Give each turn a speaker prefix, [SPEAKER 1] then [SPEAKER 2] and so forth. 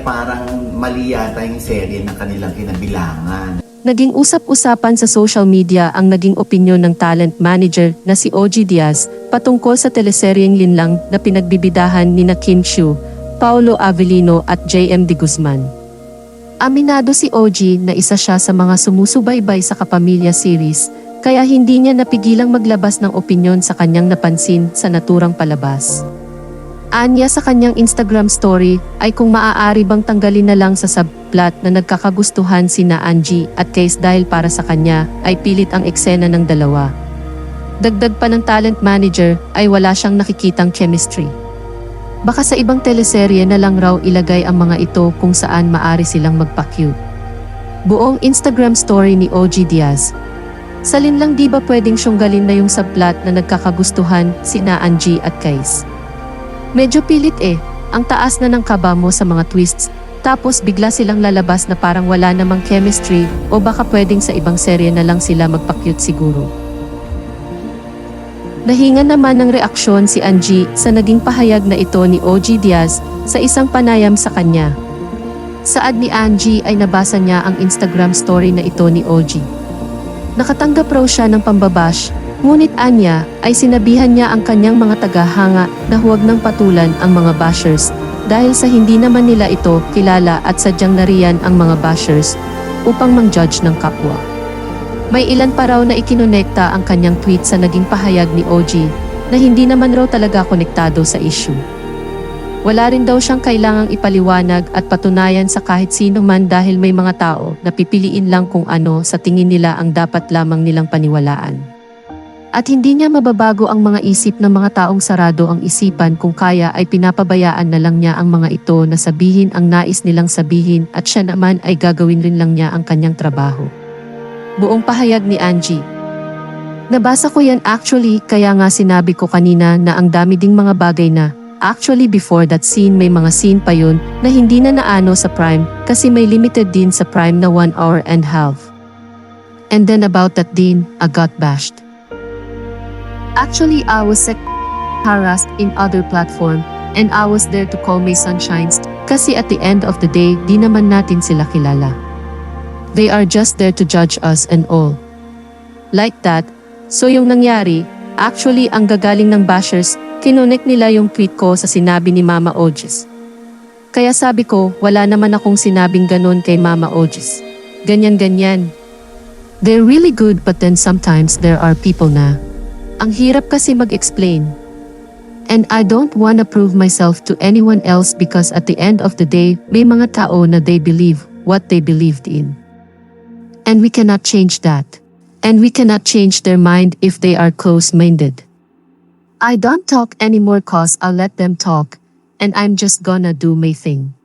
[SPEAKER 1] parang mali yata yung serye ng kanilang kinabilangan.
[SPEAKER 2] Naging usap-usapan sa social media ang naging opinyon ng talent manager na si OG Diaz patungkol sa teleseryeng Linlang na pinagbibidahan ni Kim Chiu, Paolo Avellino at JM De Guzman. Aminado si OG na isa siya sa mga sumusubaybay sa Kapamilya series, kaya hindi niya napigilang maglabas ng opinyon sa kanyang napansin sa naturang palabas. Anya sa kanyang Instagram story ay kung maaari bang tanggalin na lang sa subplot na nagkakagustuhan sina Angie at Case dahil para sa kanya ay pilit ang eksena ng dalawa. Dagdag pa ng talent manager ay wala siyang nakikitang chemistry. Baka sa ibang teleserye na lang raw ilagay ang mga ito kung saan maari silang magpa-cute. Buong Instagram story ni OG Diaz. Sa Linlang di ba pwedeng syunggalin na yung subplot na nagkakagustuhan sina Angie at Case? Medyo pilit ang taas na ng kaba mo sa mga twists, tapos bigla silang lalabas na parang wala namang chemistry o baka pwedeng sa ibang serye na lang sila magpa-cute siguro. Nahinga naman ng reaksyon si Angie sa naging pahayag na ito ni OG Diaz sa isang panayam sa kanya. Saad ni Angie ay nabasa niya ang Instagram story na ito ni OG. Nakatanggap raw siya ng pambabash, ngunit anya ay sinabihan niya ang kanyang mga tagahanga na huwag nang patulan ang mga bashers dahil sa hindi naman nila ito kilala at sadyang nariyan ang mga bashers upang mang-judge ng kapwa. May ilan pa raw na ikinonekta ang kanyang tweet sa naging pahayag ni OG na hindi naman raw talaga konektado sa issue. Wala rin daw siyang kailangang ipaliwanag at patunayan sa kahit sino man dahil may mga tao na pipiliin lang kung ano sa tingin nila ang dapat lamang nilang paniwalaan. At hindi niya mababago ang mga isip ng mga taong sarado ang isipan kung kaya ay pinapabayaan na lang niya ang mga ito na sabihin ang nais nilang sabihin at siya naman ay gagawin rin lang niya ang kanyang trabaho. Buong pahayag ni Angie. Nabasa ko yan actually kaya nga sinabi ko kanina na ang dami ding mga bagay na actually before that scene may mga scene pa yun na hindi na naano sa Prime kasi may limited din sa Prime na 1 hour and half. And then about that din, I got bashed. Actually, I was harassed in other platform and I was there to call my sunshines kasi at the end of the day, di naman natin sila kilala. They are just there to judge us and all. Like that, so yung nangyari, actually ang gagaling ng bashers, kinonek nila yung tweet ko sa sinabi ni Mama Ojes. Kaya sabi ko, wala naman akong sinabing ganun kay Mama Ojes. Ganyan-ganyan. They're really good but then sometimes there are people na ang hirap kasi mag-explain. And I don't wanna prove myself to anyone else because at the end of the day, may mga tao na they believe what they believed in. And we cannot change that. And we cannot change their mind if they are close-minded. I don't talk anymore cause I'll let them talk, and I'm just gonna do my thing.